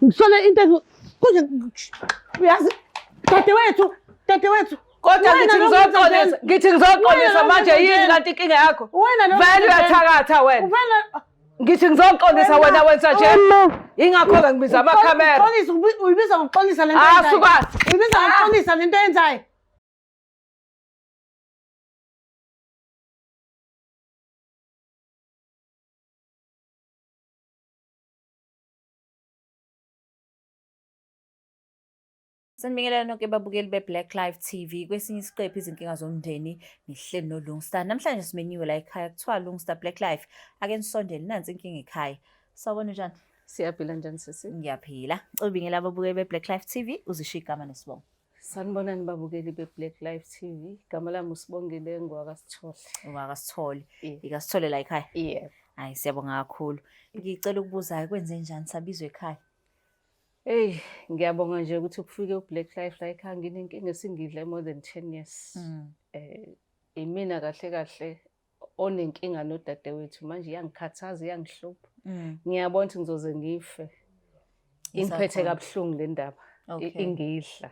Ngisole into konje uyazi dadewethu Kodwa ngithi ngizoxolisa manje yini kanti inkinga yakho? Vele uyathakatha wena. Ngithi ngizoxolisa wena wenza nje. Ingakho-ke ngibiza amakhamera. Uyibiza ngokuxolisa lento eyenzayo. Uyibiza ngokuxolisa lento eyenzayo. Sanibingelela nonke babukeli be-Black Live TV. Kwesinye isiqephu izinkinga zomndeni nihleli noLungstar. Namhlanje simenyiwe la ekhaya kuthiwa Lungstar Black Life. Ake nisondele nansi inkinga ekhaya. Sawubona njani? Siyaphila njani sisi? Ngiyapila. Ubingelela ababukeli be-Black Life TV uzishiya igama nesibongo. Sanibonani babukeli be-Black Live TV. Igama lami uSibongile ngwakasithole. Ungakasithole. Yeah. Ikasithole la ekhaya? Yeah. Hayi siyabonga kakhulu. Ngicela ukubuza kwenze njani sabizwe ekhaya? Hey, ngiyabonga nje ukuthi kufike uBlack Life la ekhaya nginenkinga esingidle more than 10 years. Imina kahle onenkinga nodadewethu manje iyangikhathaza iyangihlupha. Ngiyabona ukuthi ngizoze ngife. Ingiphethe kabuhlungu le ndaba. Ingidla.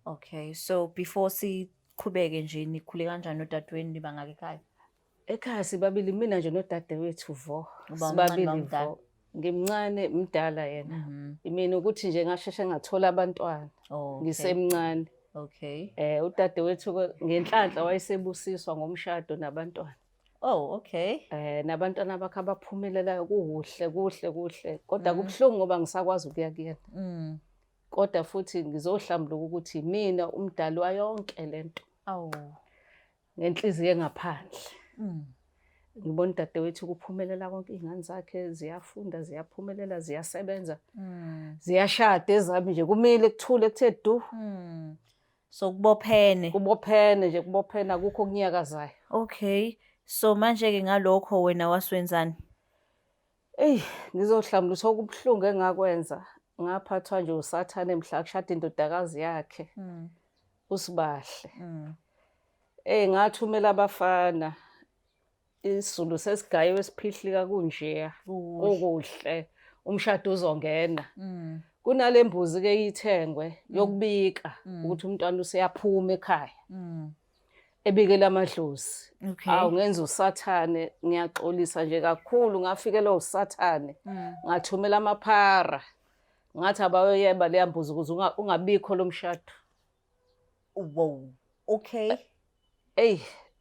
Okay, so before siqhubeke nje nikhule kanjani nodadewenu niba ngake ekhaya? Ekhaya sibabili mina nje nodadewethu vo. Sibabili vo. Ngimncane mdala yena. Imina ukuthi nje ngasheshe ngathola abantwana. Ngisemncane. Okay. Udadewethu ngenhlanhla wayesebusiswa ngomshado nabantwana. Oh, okay. Nabantwana bakhe abaphumelelayo kuhle. Kodwa kubuhlungu ngoba ngisakwazi ukuya kuyena. Kodwa futhi ngizohlambuluka ukuthi mina umdali wayonke lento. Ngenhliziyo engaphandle. Ngibona udadewethu kuphumelela konke izingane zakhe ziyafunda ziyaphumelela ziyasebenza ziyashada ezami nje kumile kuthule kuthe du so kubophene nje akukho okunyakazayo. Okay, so manje ke ngalokho wena waswenzani? Ngizohlambulisa okubuhlungu engakwenza ngaphathwa nje usathane mhla kushada indodakazi yakhe uSibahle. Ngathumela abafana isizulu sesigayiwe esiphihlika kunjeya okuhle umshado uzongena. Kunale mbuzi ke yithengwe yokubika ukuthi umntwana useyaphuma ekhaya. Ebikela amadlozi. Ngenza usathane ngiyaxolisa nje kakhulu ngafikelwa usathane. Ngathumela amaphara. Ngathi abayoyeba leya mbuzi ukuze ungabikho lo mshado. Wow. Okay.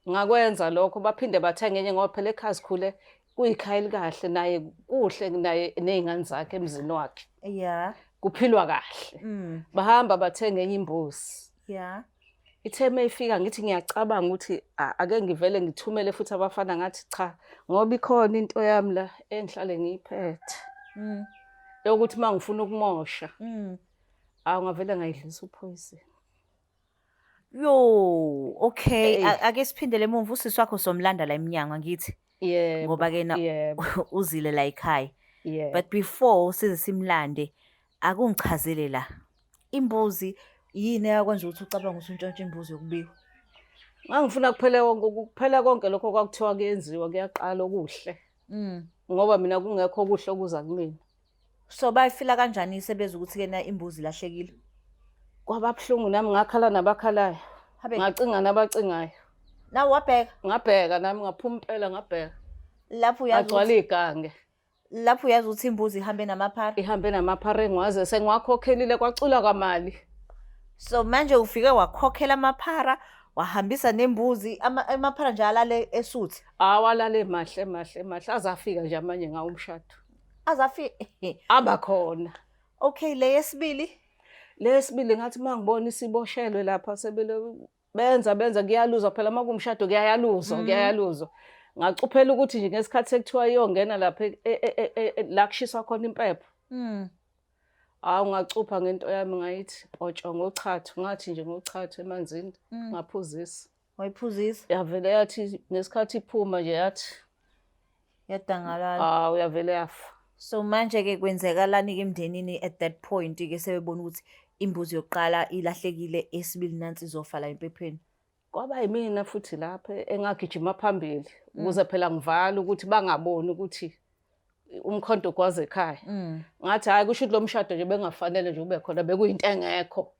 Ngakwenza lokho baphinde bathenga enye ngoba phela ekhaya sikhule kuyikhaya elikahle naye kuhle naye nezingane zakhe emzini wakhe. Yeah. Kuphilwa kahle. Bahamba bathenga enye imbuzi. Yeah. Ithe mayifika ngithi ngiyacabanga ukuthi ake ngivele ngithumele futhi abafana ngathi cha ngoba ikhona into yami la engihlale ngiyiphethe. Yokuthi mangifuna ukumosha. Ngavele ngayidlisa uphoyizeni. Yo, okay. Ake siphindele emuva usisi wakho somlanda la eminyango ngithi. Yeah. Ngoba ke na uzile la ekhaya. Yeah. But before size simlande akungichazele la. Imbuzi yini yakwenza ukuthi ucabanga ukuthi untshontshe imbuzi yokubika? Ngangifuna kuphela konke lokho kwakuthiwa kuyenziwa kuyaqala okuhle. Ngoba mina kungekho okuhle okuza kumina. So bayifila kanjani isebeza ukuthi ke na imbuzi lahlekile? Kwababuhlungu nami ngakhala nabakhalayo. Ngacinga nabacingayo. Nawe wabheka? Ngabheka nami ngaphuma impela ngabheka. Lapho uyazi ngagcwala igange. Lapho uyazi ukuthi imbuzi ihambe namaphara? Ihambe namaphara engwaze sengiwakhokhelile kwacula kamali. So manje ufike wakhokhela amaphara wahambisa nembuzi amaphara nje alale esuthi? Awalale mahle azafika nje manje ngawo umshado. Azafika abakhona. Okay, lesibili ngathi mangibona isiboshelwe lapha sebele benza kuyaluza phela makumshado kuyayaluzwa. Ngacuphela ukuthi nje ngesikhathi sekuthiwa iyongena lapha la kushiswa khona impepho. Ngacupha ngento yami ngayithi otsho ngochathu ngathi nje ngochathu emanzini ngaphuzisa. Wayiphuzisa? Yavele yathi ngesikhathi iphuma nje yathi yadangalala. Uyavele yafa. So manje ke kwenzekalani ke emndenini at that point ke sebebona ukuthi imbuzi yokuqala ilahlekile esibili nansi izofa la empepheni? Kwaba yimina futhi lapha engagijima phambili ukuze phela ngivala ukuthi bangaboni ukuthi umkhonto gwaze ekhaya. Ngathi hayi kusho ukuthi lo mshado nje bengafanele nje ube khona bekuyinto engekho.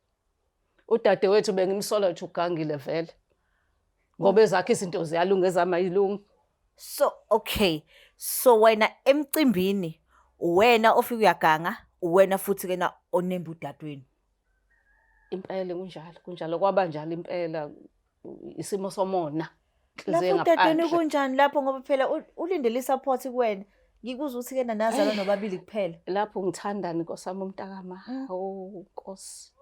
Udadewethu bengimsola ukuthi ugangile vele. Ngoba ezakhe izinto ziyalunga ezamayilungu. So okay. So wena emcimbini wena ofika uyaganga, wena futhi ke na onemba udadweni. Impela kunjalo kwaba njalo impela isimo somona. Lapho udadweni kunjani lapho ngoba phela ulindele isupport kuwena. Ngikuza ukuthi ke nazalwa nobabili kuphela. Lapho ngithandani nkosami umntakama. Oh Nkosi.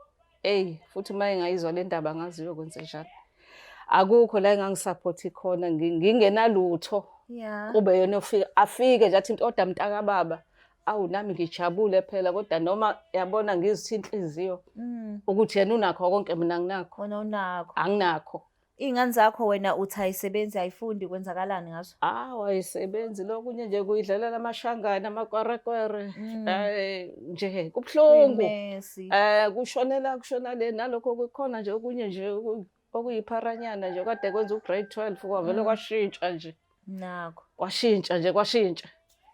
Futhi maye ngayizwa le ndaba ngazi uyokwenza njalo. Akukho la engangisupporti khona ngingenalutho. Yeah. Kube yena afike nje athi intoda mntaka baba. Awu nami ngijabule phela kodwa noma yabona ngizitha inhliziyo ukuthi yena unakho konke mina nginakho. Wena unakho. Anginakho. Ingane zakho wena uthi ayisebenzi ayifundi kwenzakalani ngazo? Ayisebenzi lokunye nje kuyidlalela amashangana amakwerekwere. Nje kubhlungu. Kushona le nalokho kukhona nje okunye nje okuyipharanyana nje kade kwenza ugrade 12 kwavele kwashintsha nje. Nakho. Kwashintsha.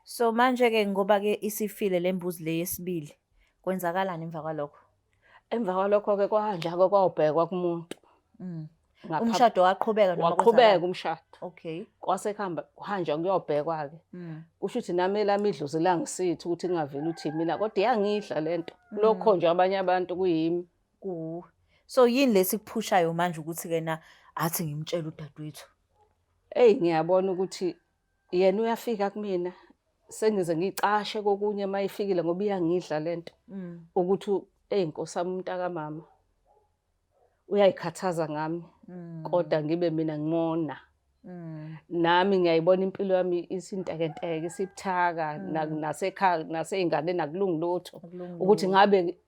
So manje ke ngoba ke isifile lembuzi le yesibili. Kwenzakalani emva kwalokho? Emva kwalokho ke kwanja kwawubhekwa kumuntu. Umshado waqhubeka noma waqhubeka umshado. Okay. Kwasekhamba kuhanjwa kuyobhekwa ke. Kusho ukuthi nami lamidluzi langisithi ukuthi ngingaveli uthi mina kodwa iyangidla lento. Lokho nje abanye abantu kuyimi. So yini lesikuphushayo manje ukuthi ke na athi ngimtshela udadewethu? Ngiyabona ukuthi yena uyafika kumina. Sengize ngicashe kokunye mayifikile ngoba iyangidla lento. Ukuthi Nkosami umntaka mama. Uyayikhathaza ngami. Kodwa ngibe mina ngimona. Nami ngiyayibona impilo yami isintekenteke isibuthaka nasekhaya naseyingane nakulungu lutho ukuthi ngabe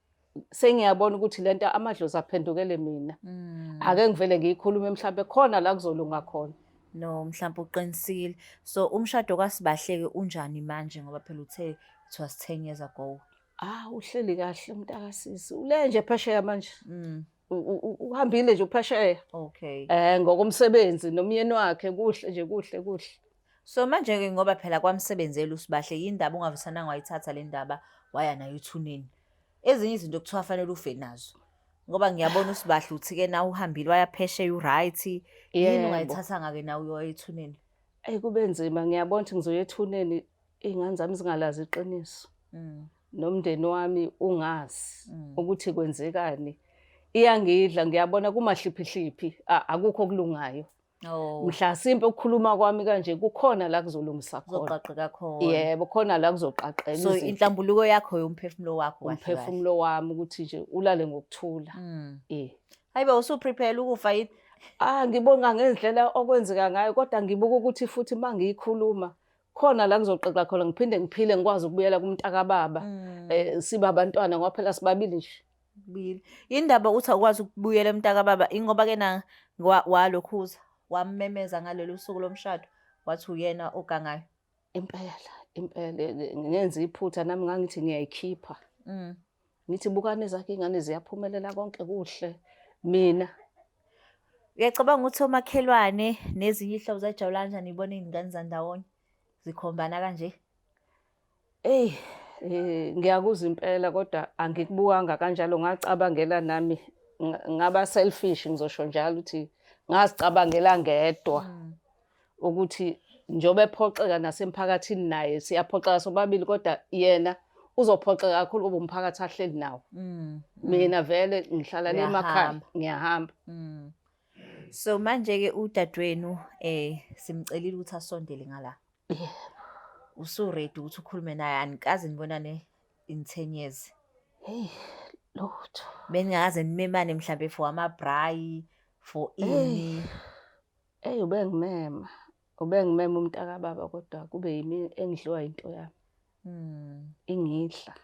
sengiyabona ukuthi lento amadlozi aphendukele mina. Ake ngivele ngiyikhulume mhlawumbe khona la kuzolunga khona. No mhlawumbe uqinisile. So umshado kaSibahleke unjani manje ngoba phela uthe it was 10 years ago. Uhleli kahle umntakasisi. Ule nje phesheya manje. Uhambile nje uphesheya. Okay. Ngokomsebenzi nomyeni wakhe kuhle. So manje ke ngoba phela kwamsebenzela uSibahle indaba ungavusananga wayithatha le ndaba waya nayo ethuneni. Ezinye izinto kuthiwa fanele ufe nazo. Ngoba ngiyabona uSibahle uthi ke na uhambile wayaphesheya uright. Yini ungayithathanga ke nawe uyoya ethuneni? Kube nzima ngiyabona ukuthi ngizoya ethuneni izingane zami zingalazi iqiniso. Nomndeni wami ungazi ukuthi kwenzekani. Iyangidla ngiyabona kumahliphi akukho kulungayo. Mhla simpe ukukhuluma kwami kanje kukhona la kuzolungisa khona. Kuzoqaqeka khona. Yebo khona la kuzoqaqeka. So inhlambuluko yakho yomphefumulo wakho kahle. Umphefumulo wami ukuthi nje ulale ngokuthula. Hayibe usuprepare ukufa yini? Ngibonga ngendlela okwenzeka ngayo kodwa ngibuka ukuthi futhi mangiyikhuluma khona la kuzoqaqeka khona ngiphinde ngiphile ngikwazi ukubuyela kumntaka baba. Siba abantwana ngoba phela sibabili nje. Indaba uthi akwazi ukubuyela emntaka baba ingoba ke na walokhuza wamemeza ngalelo suku lomshado wathi uyena ogangayo. Impela ngenza iphutha nami ngangithi ngiyayikhipha. Ngithi bukane zakhe ingane ziyaphumelela konke kuhle mina. Uyacabanga ukuthi omakhelwane nezinye ihlobo zajabula kanjani ibona izingane zandawonye zikhombana kanje? Ngiyakuzwa impela kodwa angikubukanga kanjalo ngacabangela nami ngaba selfish ngizosho njalo ukuthi ngazicabangela ngedwa ukuthi njobe ephoxeka nasemphakathini naye siyaphoxeka sobabili kodwa yena uzophoxeka kakhulu kuba umphakathi ahleli nawo. Mina vele ngihlala le emakhaya ngiyahamba. So manje ke udadewenu simcelile ukuthi asondele ngala. Usu ready ukuthi ukhulume naye anikaze nibonane in 10 years. Lutho. Bengaze nimemane mhlambe for amabray for ini. Ubengimema umntaka baba kodwa kube yimi engidliwa into yami. Ingidla.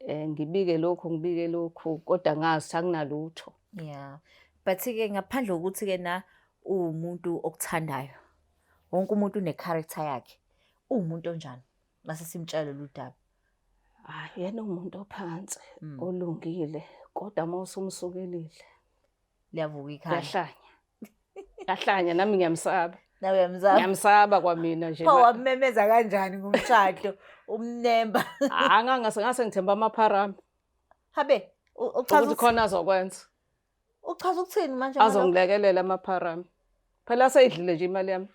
Ngibike lokhu kodwa ngazi anginalutho. Yeah. But ke ngaphandle ukuthi ke na umuntu okuthandayo. Wonke umuntu une character yakhe. Umuntu onjani? Mase simtshela ludaba. Yena umuntu ophansi, olungile, kodwa mawusumsukelile. Liyavuka ikhaya. Yahlanya nami ngiyamsaba. Nawe uyamzama. Ngiyamsaba kwamina nje. Pho wamemeza kanjani ngomshado umnemba? Ngase ngithemba amapharami Habe, uchaza ukuthi khona azokwenza. uchaza ukuthini manje ngalokho? Azongilekelela amapharami. Phela seyidlile nje imali yami.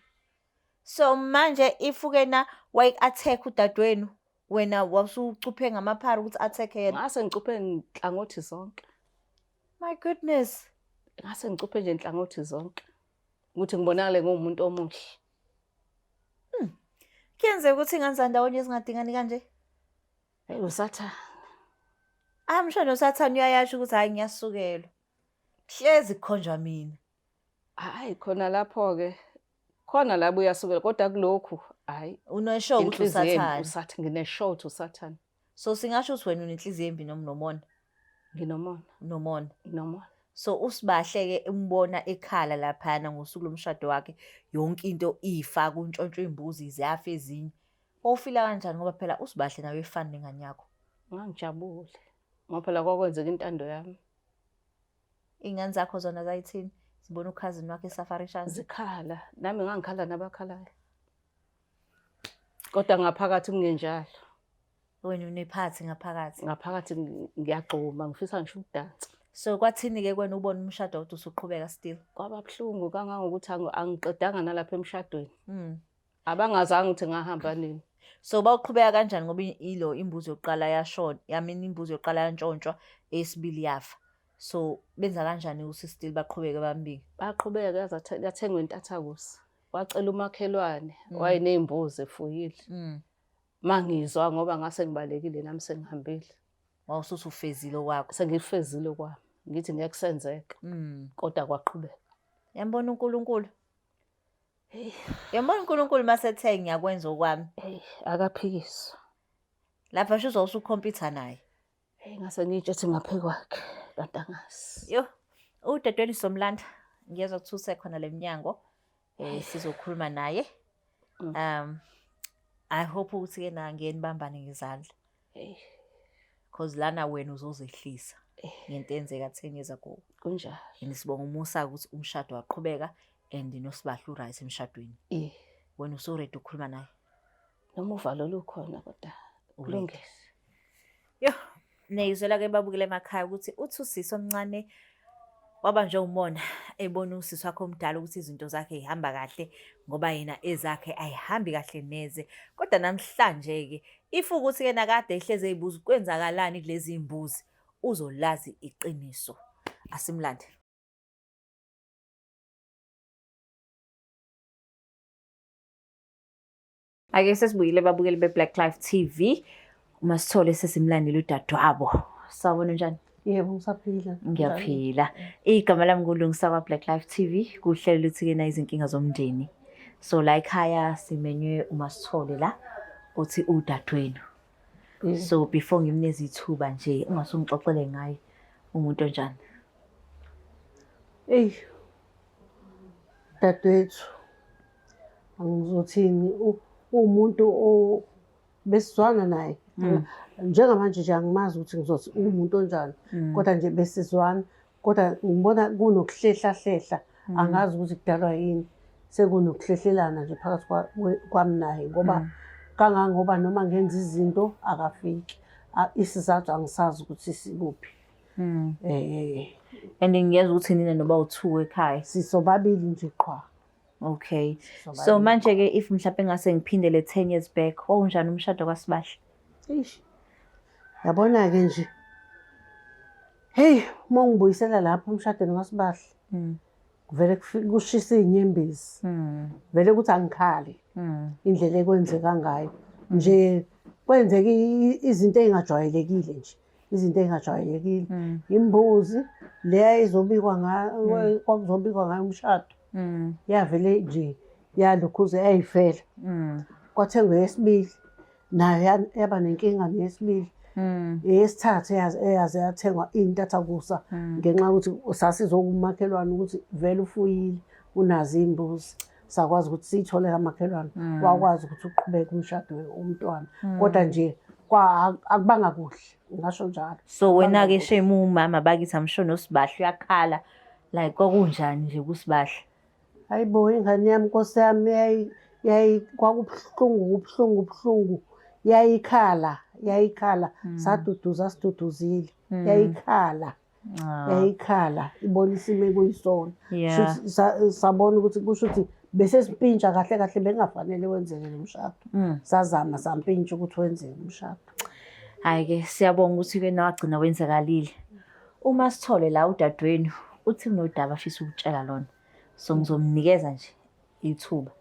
So manje if ukena wayi-attack udadewenu, wena wasucuphe ngamaphara ukuthi attack yena. Ngase ngicuphe nhlangothi zonke. My goodness. Ngase ngicuphe nje nhlangothi zonke. Ukuthi ngibonakale ngumuntu omuhle. Kuyenzeka ukuthi ingane zandawonye ezingadingani kanje? Hey usathane. Ngisho nosathane uyayasho ukuthi hayi ngiyasukelwa. Hlezi kukhonjwa mina. Hayi khona lapho ke. Khona labo uyasukela kodwa kulokhu hayi Uneshow ukuthi usathane. Usathane ngine-show to usathane. So singasho ukuthi wena unenhliziyo embi noma nomona. Nginomona. Nomona. Nomona. So usibahle ke umbona ekhala laphana ngosuku lomshado wakhe yonke into ifa kuntshontsho imbuzi ziyafa ezinye. Ofila kanjani ngoba phela usibahle nawe efana nengane yakho? Ngangijabule. Ngoba phela kwakwenzeka intando yami. Ingane zakho zona zayithini? Sibona ukhazini wakhe esafarishayo. Zikhala, nami ngangikhala nabakhalayo. Kodwa ngaphakathi kungenjalo. Wena unephathi ngaphakathi. Ngaphakathi ngiyagxuma, ngifisa ngisho ukudansa. So kwathini ke kwena ubona umshado ukuthi usuqhubeka still? Kwababhlungu kangangokuthi angiqedanga nalapha emshadweni. Abangazange ukuthi ngahamba nini. So bawuqhubeka kanjani ngoba ilo imbuzi yokuqala yashona, yamini imbuzi yokuqala yantshontshwa, esibili yafa. So benza kanjani ukuthi still baqhubeke bambili? Baqhubeka yathengwa intathakusa. Wacela umakhelwane, wayenezimbuzi efuyile. Mangizwa ngoba ngase ngibalekile nami sengihambile. Wawusuthi ufezile kwakho. Sengifezile kwami. Ngithi ngeke kusenzeka. Kodwa kwaqhubeka. Yambona uNkulunkulu. Yambona uNkulunkulu masethe ngiyakwenza okwami. Akaphikiswa. Lapha sho uzosukhompyutha naye. Ngase ngitshe ngaphe kwakhe. Kantangazi. Yo, udadewenu Somlanda ngiyezwa ukuthi usekhona leminyango sizokhuluma naye. I hope ukuthi ke na ngiyenibambane ngizandla. Because lana wena uzozehlisa ngento enzeka 10 years ago. Kunjalo. Yini sibonga umusa ukuthi umshado waqhubeka and noSibahla uright emshadweni. Wena usuready ukukhuluma naye. Noma uvalo lukhona kodwa ulungile. Yo, neyizela ke babukele emakhaya ukuthi uthi usisi omncane waba nje umona ebona usisi wakhe omdala ukuthi izinto zakhe zihamba kahle ngoba yena ezakhe ayihambi kahle neze. Kodwa namhlanje ke if ukuthi ke nakade ehleze ezibuza kwenzakalani kulezi imbuzi uzolazi iqiniso. Asimlande. Ake sesibuyile babukeli beBlack Life TV. Masithole sesimlandile udadewabo. Sawubona njani? Yebo ngisaphila. Ngiyaphila. Igama lami ngulungisa kwa Black Life TV. Kuhlelo luthi ke na izinkinga zomndeni. So la ekhaya simenywe uMasithole la uthi udadewenu. So before ngimneze ithuba nje ungasungixoxele ngaye umuntu onjani. Dadewethu. Angizothini umuntu besizwana naye. Njengamanje nje angimazi ukuthi ngizothi umuntu onjani. Kodwa nje besizwana. Kodwa ngibona kunokuhlehla angazi ukuthi kudalwa yini. Sekunokuhlehlelana nje phakathi kwami naye ngoba kangangoba noma ngenza izinto akafiki. Isizathu angisazi ukuthi sikuphi. And ngiyeza ukuthi nina noba u2 ekhaya. Sisobabili nje qhwa. Okay. So manje ke if mhlawumbe ngase ngiphindele 10 years back, wawunjani umshado kaSibahla? Yabona ke nje. Hey, mongibuyisela lapha umshadweni kaSibahla. Vele kushisa inyembezi. Vele ukuthi angikhali. Indlela ekwenzeka ngayo. Nje kwenzeka izinto ezingajwayelekile nje. Izinto ezingajwayelekile. Imbuzi leya izobikwa ngayo kwakuzobikwa ngayo umshado. Yavele nje yalokhuze yayifela. Kwathengwe yesibili nayo yaba nenkinga nesibili. Yesithathu eyaze yathengwa intathakusa ngenxa ukuthi sasizokumakhelwana ukuthi vele ufuyile unazi imbuzi sakwazi ukuthi siyithole kamakhelwana wakwazi ukuthi uqhubeke umshado umntwana kodwa nje akubanga kuhle ngasho njalo. So wena ke shame umama bakithi amsho noSibahla uyakhala like kwakunjani nje kuSibahla? Hayibo ingane yami Nkosi yami kwakubuhlungu yayikhala siduduzile yayikhala ibonisa ime kuyisona Yeah. sabona ukuthi kusho ukuthi bese simpintsha kahle bengafanele wenzeke nomshado sazama sampintsha ukuthi wenzeke umshado. Hayi-ke siyabonga ukuthi-ke nawagcina wenzakalile. Uma sithole la udadewenu uthi kunodaba afisa ukutshela lona, so ngizomnikeza nje ithuba.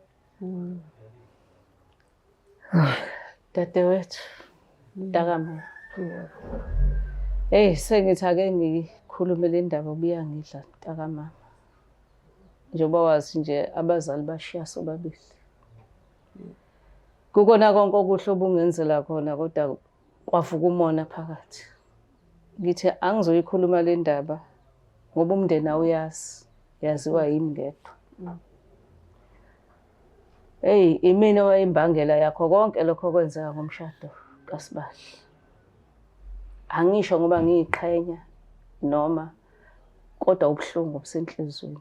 Dadewethu, Mntakama. Sengithi ake ngikhulume le ndaba obuyangidla Mntakamama. Njengoba wazi nje abazali bashiya sobabili. Kukona konke okuhle obungenzela khona kodwa kwavuka umona phakathi. Ngithi angizoyikhuluma le ndaba ngoba umndeni awuyazi, yaziwa yimi ngedwa. Imina owayimbangela yakho konke lokho kwenzeka ngomshado kaSibali. Angisho ngoba ngiyiqhenya noma kodwa ubuhlungu obusenhlizweni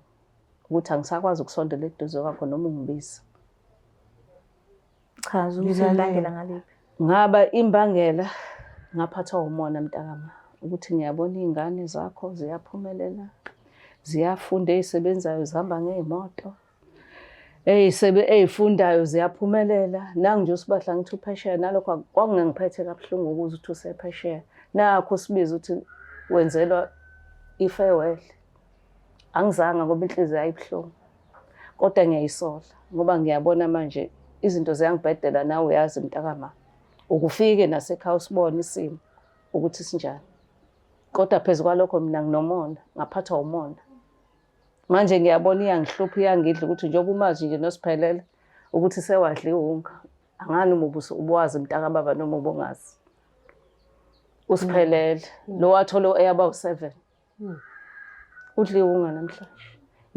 ukuthi angisakwazi ukusondela eduze kwakho noma ungibiza. Chaza ukuthi imbangela ngaliphi. Ngaba imbangela ngaphathwa umona Mntakama ukuthi ngiyabona izingane zakho ziyaphumelela, ziyafunda ezisebenzayo zihamba ngezimoto. Ezifundayo ziyaphumelela. Nangu nje uSibahla ngithi uphesheya nalokho kwakungangiphethe kabuhlungu ukuze uthi usephesheya. Nakho sibiza ukuthi wenzelwa i-farewell. Angizange ngoba inhliziyo yayibuhlungu. Kodwa ngiyayisola ngoba ngiyabona manje izinto ziyangibhedela nawe uyazi Mntakama. Ukufike nasekhaya usibone isimo ukuthi sinjani. Kodwa phezu kwalokho mina nginomona, ngaphathwa umona. Manje ngiyabona iyangihlupha iyangidla ukuthi njengoba umazi nje noSiphelele ukuthi sewadliwa unga. Angani uma ubuwazi Mntakababa noma ubungazi. uSiphelele lo wathola eyaba u7 udliwe unga namhlanje.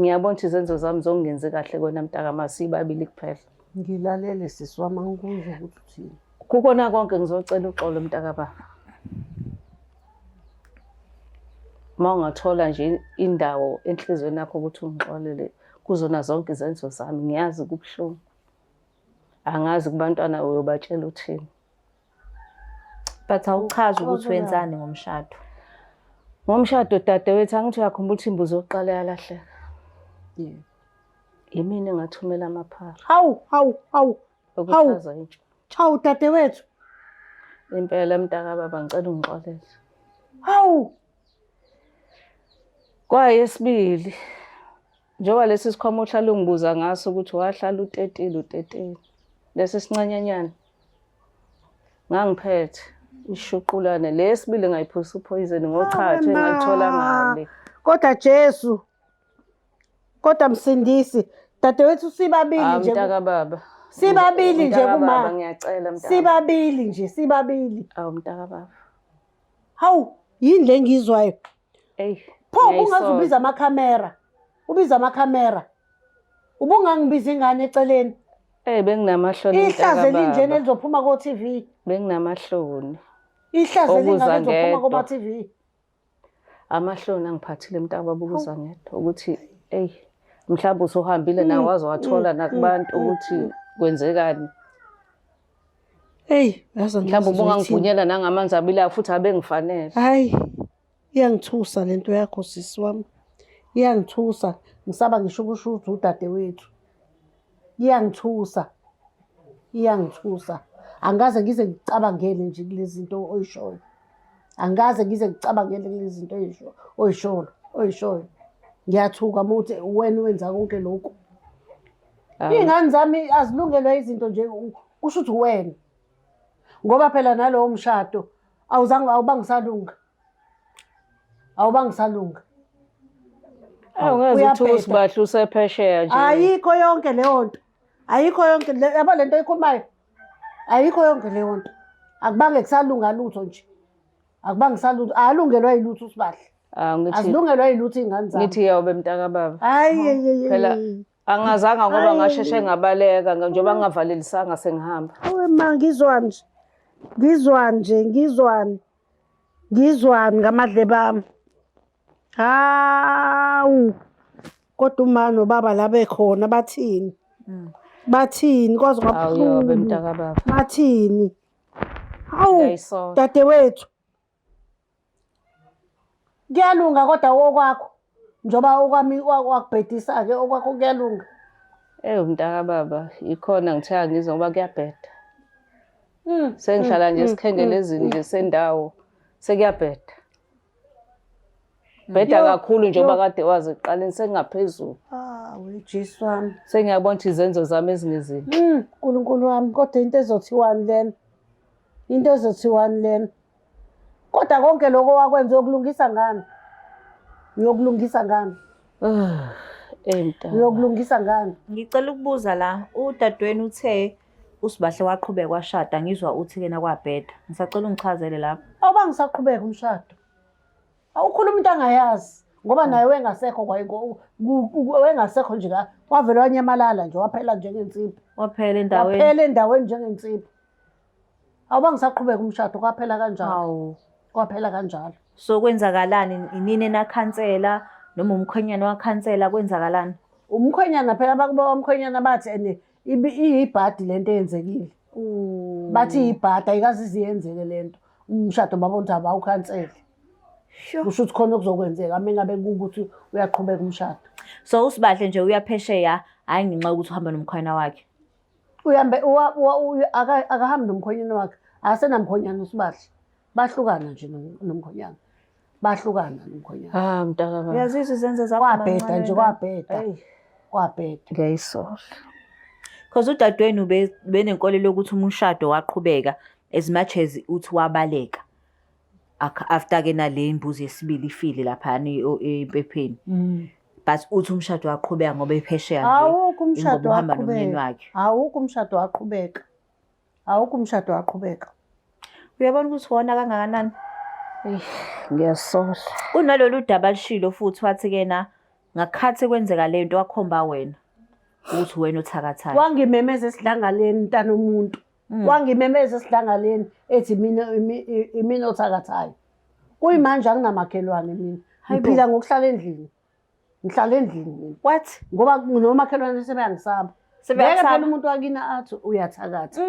Ngiyabona ukuthi izenzo zami zongenze kahle kona Mntakama sibabili kuphela. Ngilalele sisi wami ngikuzwa ukuthi uthini. Kukona konke ngizocela uxolo Mntakababa. Ungathola nje indawo enhlizweni yakho ukuthi ungixolele kuzona zonke izenzo zami, ngiyazi kubuhlungu. Angazi kubantwana uyobatshela uthini. But awuchazi ukuthi wenzani ngomshado. Ngomshado dadewethu angithi uyakhumbula ukuthi imbuzi yokuqala yalahleka. Yebo. Yimina engathumela amaphara. Hawu. Okuchaza intsha. Chawu dadewethu. Impela Mntakababa ngicela ungixolele. Hawu. Kwayesibili. Njengoba lesi sikhwama uhlala ungibuza ngaso ukuthi wahlala u13. Lesi sincanyanyana. Ngangiphethe ishuqulane lesibili ngayiphuza uphoyizeni ngoqhathe engalithola ngale. Kodwa Jesu. Kodwa Msindisi, dadewethu sibabili nje. Mntakababa. Sibabili nje kuma. Ngiyacela Mntakababa. Sibabili nje, sibabili. Awu Mntakababa. Hawu, yini le ngizwayo? Pho ungazubiza amakhamera. Ubiza amakhamera. Ubungangibiza ingane eceleni. Benginamahloni Ihlazo elinjena elizophuma ko TV. Benginamahloni. Ihlazo elingane lizophuma ko TV. Amahloni angiphathile Mntakababa ukuza ngedwa ukuthi mhlawumbe usuhambile nawe waze wathola nakubantu ukuthi kwenzekani. Mhlawumbe ubungangivunyela nangamanzi abilayo futhi abengifanele. Hayi. Iyangithusa lento yakho sisi wami. Iyangithusa. Ngisaba ngisho ukusho udadewethu. Iyangithusa. Angaze ngize ngicabangele nje kulezi zinto oyishoyo. Angaze ngize ngicabangele kulezi zinto oyishoyo. Ngiyathuka muthi wena wenza konke lokho. Ingane zami azilungelwe izinto nje kusho ukuthi wena. Ngoba phela nalowo mshado awubangisalunga. Awubangisalunga. Ungazi ukuthi uSibahla usephesheya nje. Ayikho yonke leyo nto. Ayikho yonke yabo lento eyikhulumayo. Ayikho yonke leyo nto. Akubange kusalunga lutho nje. Akubange salutho. Alungelwa yilutho uSibahla. Azilungelwa yilutho ingane zami. Ngithi yawe Mntakababa. Hayi. Phela angazanga ngoba ngasheshe ngabaleka njengoba ngingavalelisanga sengihamba. Awe ma ngizwani ngamadle bami. Hawu. kodwa uma nobaba la bekhona bathini? Bathini kwaze Awuyobe kwabuhlungu. mntakababa. Bathini? Hawu Ngiyayisola. dadewethu. Kuyalunga kodwa okwakho. Njoba okwami wakubhedisa ke okwakho kuyalunga. Mntakababa, ikhona ngitheka ngizwa ngoba kuyabheda. Sengihlala nje esikhengelezini nje sendawo sekuyabheda. Bheda kakhulu njengoba kade wazi ekuqaleni sengingaphezulu. Wejesu wami. Sengiyabona ukuthi izenzo zami ezingezini. Nkulunkulu wami kodwa into ezothiwani lena. Into ezothiwani lena. Kodwa konke lokho wakwenza uyokulungisa ngani? Uyokulungisa ngani? Mntakababa. Uyokulungisa ngani? Ngicela ukubuza la, udadewenu uthe uSibahle waqhubeka washada, ngizwa uthi kena kwabheda. Ngisacela ungichazele lapho. Awuba ngisaqhubeka umshado. Awukhuluma into angayazi ngoba naye wengasekho wengasekho nje la wavela wanyamalala nje waphela njengensipho. Waphela endaweni. Waphela endaweni njengensipho. Awuba ngisaqhubeka umshado kwaphela kanjalo. Hawu. Kwaphela kanjalo. So kwenzakalani? Inini enakhansela noma umkhwenyana wakhansela kwenzakalani? Umkhwenyana phela bakuba umkhwenyana bathi ene iyibhadi lento eyenzekile. Bathi iyibhadi ayikaze iziyenzeke lento. Umshado babona ukuthi abawukhansele. Kusho ukuthi khona okuzokwenzeka mina ngabe ukuthi uyaqhubeka umshado. So uSibahle nje uyaphesheya hayi ngenxa yokuthi uhamba nomkhwenyana wakhe. Uhambe akahambi nomkhwenyana wakhe. Asenamkhwenyana uSibahle. Bahlukana nje nomkhwenyana. Bahlukana nomkhwenyana. Mntakababa. Uyazizwa izenzo zakho kwabheda nje kwabheda. Kwabheda. Ngiyayisola. Because udadewenu benenkolelo yokuthi umshado waqhubeka as much as uthi wabaleka. After ke nale imbuzi yesibili ifile lapha empepheni. But uthi umshado waqhubeka ngoba ephesheya nje. Awukho umshado uhamba nomyeni wakhe. Awukho umshado waqhubeka. Awukho umshado waqhubeka. Uyabona ukuthi wona kangakanani? Ngiyasola. Kunalolu daba alishilo futhi wathi kena ngakhathi kwenzeka lento wakhomba wena ukuthi wena uthakathaka. Wangimemeza esidlangaleni ntana umuntu. Wangimemeza esidlangaleni ethi mina othakathayo. Kuyimanje anginamakhelwane mina. Ngiphila ngokuhlala endlini. Ngihlala endlini mina. What? Ngoba nomakhelwane sebeyangisaba. Ngeke phela umuntu wakina athi uyathakatha.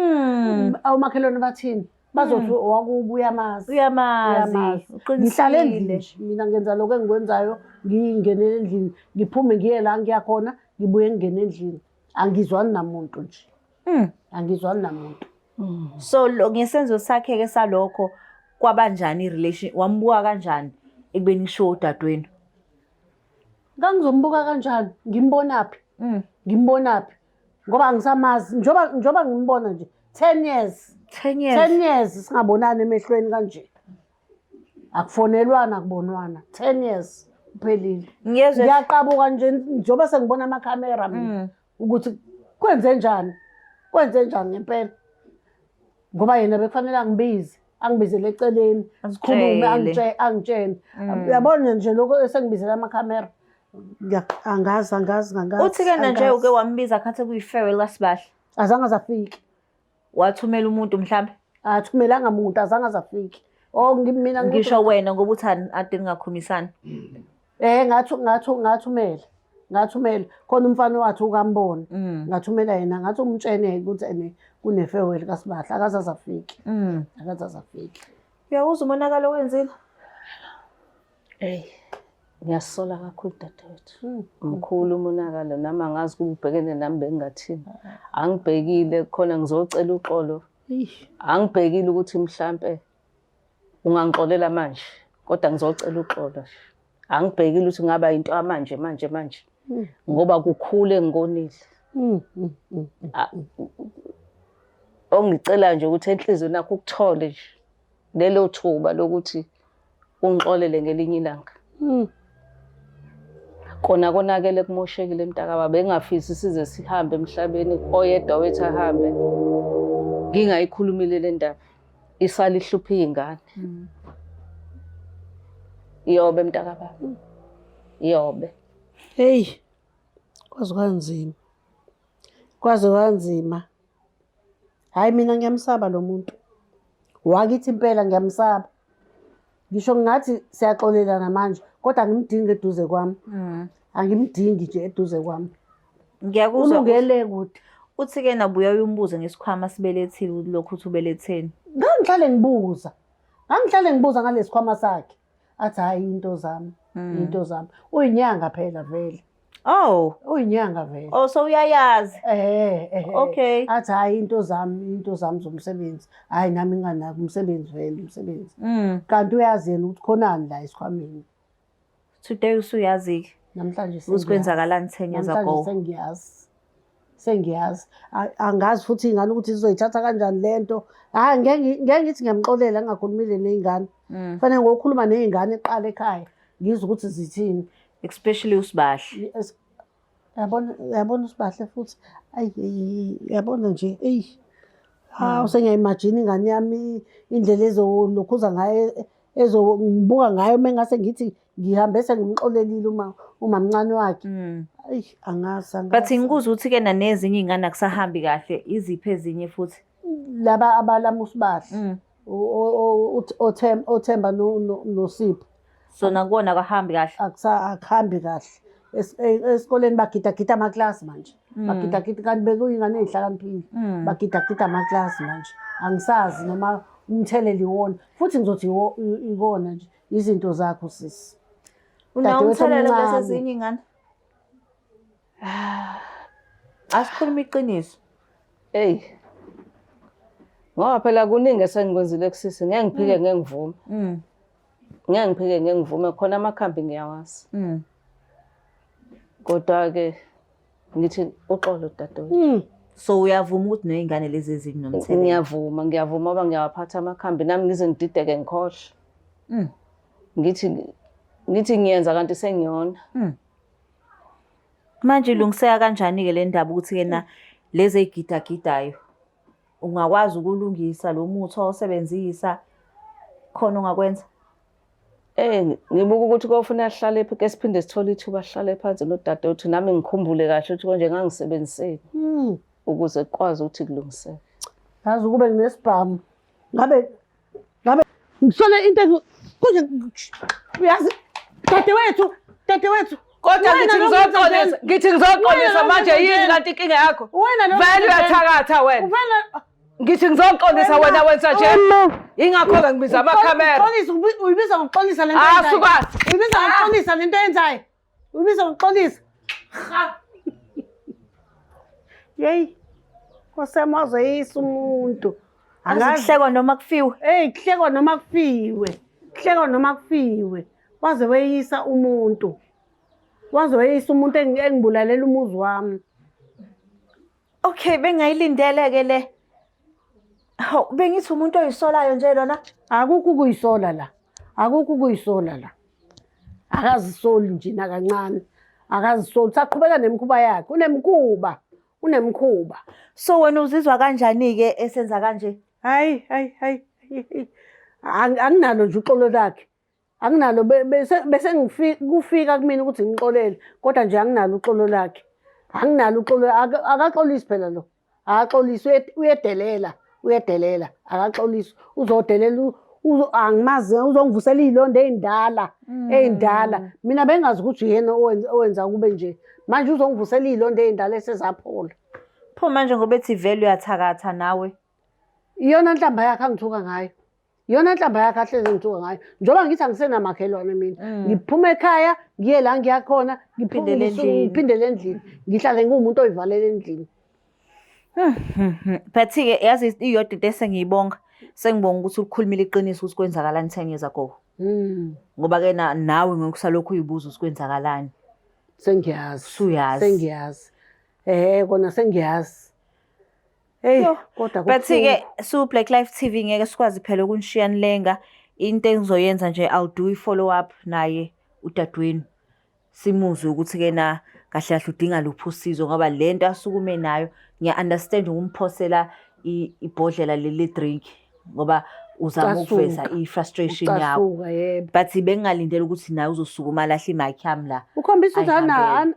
Awumakhelwane bathini? Bazothi wakuba uyamazi. Uyamazi. Ngihlala endlini. Mina ngenza lokho engikwenzayo, ngingenele endlini, ngiphume ngiye la ngiyakhona, ngibuye ngene endlini. Angizwani namuntu nje. Angizwani namuntu. So ngesenzo sakhe ke salokho kwabanjani irelation? Wambuka kanjani ekubeni ngisho udadewenu? Ngangizombuka kanjani? Ngimbonaphi? Ngimbonaphi? Ngoba angisamazi njoba ngimbona nje 10 years. 10 years. 10 years singabonani emehlweni kanje. Akufonelwana akubonwana. 10 years uphelile. Ngiyaqabuka nje njoba sengibona amakhamera mina ukuthi kwenze njani? Kwenze njani ngempela? Ngoba yena bekufanele angibizele eceleni, sikhulume angitshene. Uyabona nje lokho esengibizela amakhamera. Angazi. Uthi ke nje uke wambiza khathe kuyi-farewell kaSibahle. Azange azafike. Wathumela umuntu mhlambe? Athumelanga umuntu azange azafike. Mina ngisho wena ngoba uthani ade ningakhumisani. Ngathumela khona umfana wathi ukambona. Ngathumela yena ngathi umtshene ukuthi kune-farewell kaSibahle akaze azafike. Akaze azafike. Uyawuzwa umonakalo wenzile? Ngiyasola kakhulu dadewethu. Mkhulu umonakalo nami angazi ukuba ubhekene nami bengingathini. Angibhekile khona ngizocela uxolo. Angibhekile ukuthi mhlambe ungangixolela manje kodwa ngizocela uxolo. Angibhekile ukuthi ngaba into manje. Ngoba kukhule ngikonile. Ongicela nje ukuthi enhlizweni yakho ukuthole nje lelo thuba lokuthi ungixolele ngelinye ilanga. Konakele kumoshekile mntakababa bengafisi size sihambe emhlabeni oyedwa wethu ahambe ngingayikhulumile le ndaba isali ihlupha izingane. Iyobe mntakababa. Iyobe. Hey. Kwaze kwanzima. Hayi mina ngiyamsaba lo muntu. Wakithi impela ngiyamsaba. Ngisho ngathi siyaxolelana manje kodwa ngimdinga eduze kwami. angimdingi nje eduze kwami. Ngiyakuzwa. Ulungele kude. Uthi-ke nabuya uyumbuza ngesikhwama sibelethile ukuthi lokhu uthi ubeletheni. Ngangihlale ngibuza ngalesi khwama sakhe. Athi hayi into zami, into zami. Uyinyanga phela vele. Oh, Uyinyanga vele. oh so uyayazi. Okay. Athi hayi into zami zomsebenzi. Hayi nami nginganaki umsebenzi vele umsebenzi. Kanti uyazi yena ukuthi khonani la esikhwameni. Today usuyazi-ke. Namhlanje Usikwenzakalani 10 years ago? Sengiyazi. Angazi futhi ingane ukuthi izoyithatha kanjani lento. Hayi ngeke ngithi ngiyamxolela ngingakhulumile nezingane. Kufanele ngokukhuluma nezingane eqala ekhaya. Ngizwe ukuthi zithini. Especially uSibahle. Yabona uSibahle futhi. Ayi yabona nje usengiyayimagine ingane yami indlela ezolokhuza ngayo ezongibuka ngayo mengase ngithi ngihambe sengimxolelile uma mncane wakhe. Ayi angazi. But ngikuzwa ukuthi-ke nanezinye iy'ngane akusahambi kahle. Iziphi ezinye futhi? Laba abalama uSibahle. Othemba noSipho. So nakuwona akahambi kahle. Akuhambi kahle. Esikoleni bagida amaklasi manje. Bagida kanti bekuyingane ezihlakaniphile. Bagida amaklasi manje. Angisazi noma umtheleli wona. Futhi ngizothi ikona nje izinto zakho sisi. Unawo umthelelo kwesezinye iy'ngane? Asikhuluma iqiniso. Ngoba phela kuningi esengikwenzile kusisi. Ngeke ngiphike ngivume. Ngeke ngiphike ngivume khona amakhambi ngiyawazi. Kodwa-ke ngithi uxolo dadewethu. So uyavuma ukuthi nezingane lezi ezinomthelela? Ngiyavuma ngoba ngiyawaphatha amakhambi nami ngize ngidideke ngikhohlwe. Ngithi ngiyenza kanti sengiyona. Manje ilungiseka kanjani-ke le ndaba ukuthi-ke na lezi ey'gidagidayo ungakwazi ukulungisa lo muthi owusebenzisa khona ongakwenza? Ngibuka ukuthi kofuna ahlale ke siphinde sithole ithuba sihlale phansi nodadewethu nami ngikhumbule kahle ukuthi konje ngangisebenziseni ukuze kukwazi ukuthi kulungiseke. Yazi kube nesibhamu. Ngabe ngisole into konje uyazi dadewethu. Kodwa ngithi ngizoqondisa manje yini kanti inkinga yakho? Vele uyathakatha wena. Ngithi ngizoqondisa wena wenza nje. Ingakho-ke ngibiza amakhamera. Uyibiza ngokuxolisa lento eyenzayo. Uyibiza ngokuxolisa. Yeyi. Kosemazwe yisa umuntu. Kuhlekwa noma kufiwe? Kuhlekwa noma kufiwe. Waze weyisa umuntu. Engibulalela umuzi wami. Okay, bengayilindele-ke le. Bengithi umuntu oyisolayo nje lona? Akukho ukuyisola la. Akazisoli nje nakancane. Akazisoli. Saqhubeka nemikhuba yakhe. Unemkhuba. So wena uzizwa kanjani-ke esenza kanje? Hayi. Anginalo nje uxolo lakhe. Anginalo bese kufika kumina ukuthi ngixolele. Kodwa nje anginalo uxolo lakhe. Akaxolisi phela lo. Akaxolisi uyedelela. Akaxolisi. Uzodelela angimazi uzongivusela izilonda ey'ndala. Mina bengazi ukuthi yena owenza kube nje. Manje uzongivusela izilonda ey'ndala esezaphola. Pho manje ngoba ethi vele uyathakatha nawe. Iyona nhlamba yakhe angithuka ngayo. Iyona nhlamba yakhe ahleze ngithuka ngayo. Njengoba ngithi angisenamakhelwane mina. Ngiphuma ekhaya, ngiye la ngiyakhona, ngiphindele endlini. Ngihlale ngumuntu oyivalela endlini. But-ke yazi iyodwa into esengiyibonga. Sengibonga ukuthi ukukhulumile iqiniso ukuthi kwenzakalani 10 years ago. Ngoba-ke nawe ngokusalokhu uyibuza ukuthi kwenzakalani. Sengiyazi. Kona sengiyazi. Kodwa but-ke Black Life TV ngeke sikwazi phela ukunishiya nilenga. Into engizoyenza nje I'll do i-follow up naye udadewenu. Simuzwe ukuthi-ke na kahle kahle udinga luphi usizo ngoba lento asukume nayo ngiya-understand ukumphosela ibhodlela leli drink ngoba uzama ukuveza i-frustration yakho. But bengingalindela ukuthi naye uzosukuma lahle imakhi yami la. Ukhombisa ukuthi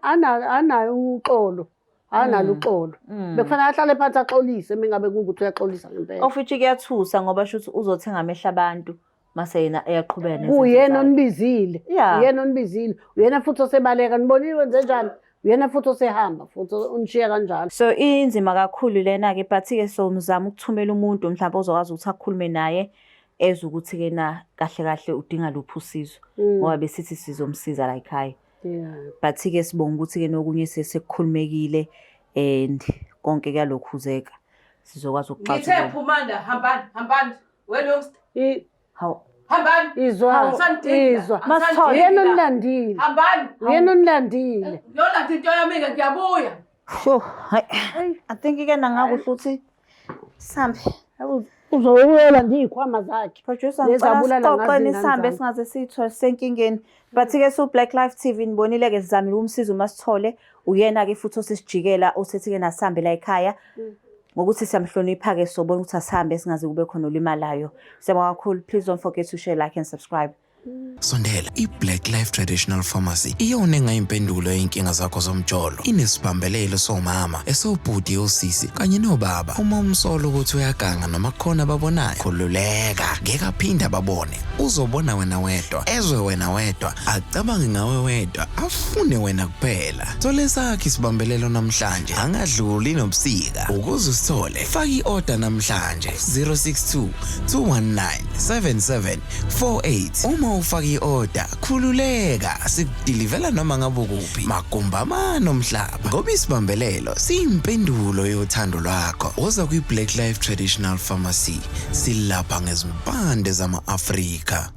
anayo uxolo. Analo uxolo. Bekufanele ahlale phansi axolise mengabe kuwukuthi uyaxolisa ngempela. Ofuthi kuyathusa ngoba shuthi uzothenga amehla abantu mase yena eyaqhubeka nezinto Uyena zakhe. onibizile. Yeah. Uyena onibizile. Uyena futhi osebaleka. Nibonile wenze njani? Uyena futhi osehamba futhi unishiya kanjalo. So inzima kakhulu lena-ke but-ke so mzama ukuthumela umuntu mhlawumbe ozokwazi ukuthi akhulume naye ezwe ukuthi-ke na kahle kahle udinga luphi usizo ngoba besithi sizomsiza la ekhaya. Yeah. But-ke sibonga ukuthi-ke nokunye sekukhulumekile and konke kuyalokhuzeka sizokwazi Ngithe ukuxazulula. Phumanda, hambani. Welungsta. Hawu. Hambani. Izwa. Izwa. Masithole. Uyena onilandile. Hambani. Uyena onilandile. Yolanda into yami-ke ngiyabuya. Sho, hayi. I think-ke nangakuhle ukuthi sambe. Uzowolanda iy'khwama zakhe. Producer Lezi abulala ngazo ngicela iy'ngane sihambe zami. singaze siyithole senkingeni. But-ke Black Life TV nibonile-ke sizamile umsizo Masithole. Uyena-ke futhi osisijikela osethi-ke nasihambe la ekhaya. Ngokuthi siyamhlonipha-ke sobona ukuthi asihambe singaze kube khona olimalayo. Siyabonga kakhulu. Please don't forget to share, like and subscribe. Sondela, iBlack Life Traditional Pharmacy iyona engayimpendulo yinkinga zakho zomjolo. Inesibambelelo somama, esobhuti osisi kanye nobaba. Uma umsolo ukuthi uyaganga noma khona babonayo, khululeka, ngeke aphinda babone. Uzobona wena wedwa, ezwe wena wedwa, acabange ngawe wedwa, afune wena kuphela. Thole sakhe isibambelelo namhlanje, angadluli nobusika. Ukuze usithole, faka i-order namhlanje 062 219 7748. Uma ufaka i-order, khululeka, sikudilivela noma ngabe kuphi. Magumbama nomhlaba. Ngoba isibambelelo siyimpendulo yothando lwakho. Woza kwi-Black Life Traditional Pharmacy, silapha ngezimpande zama-Afrika.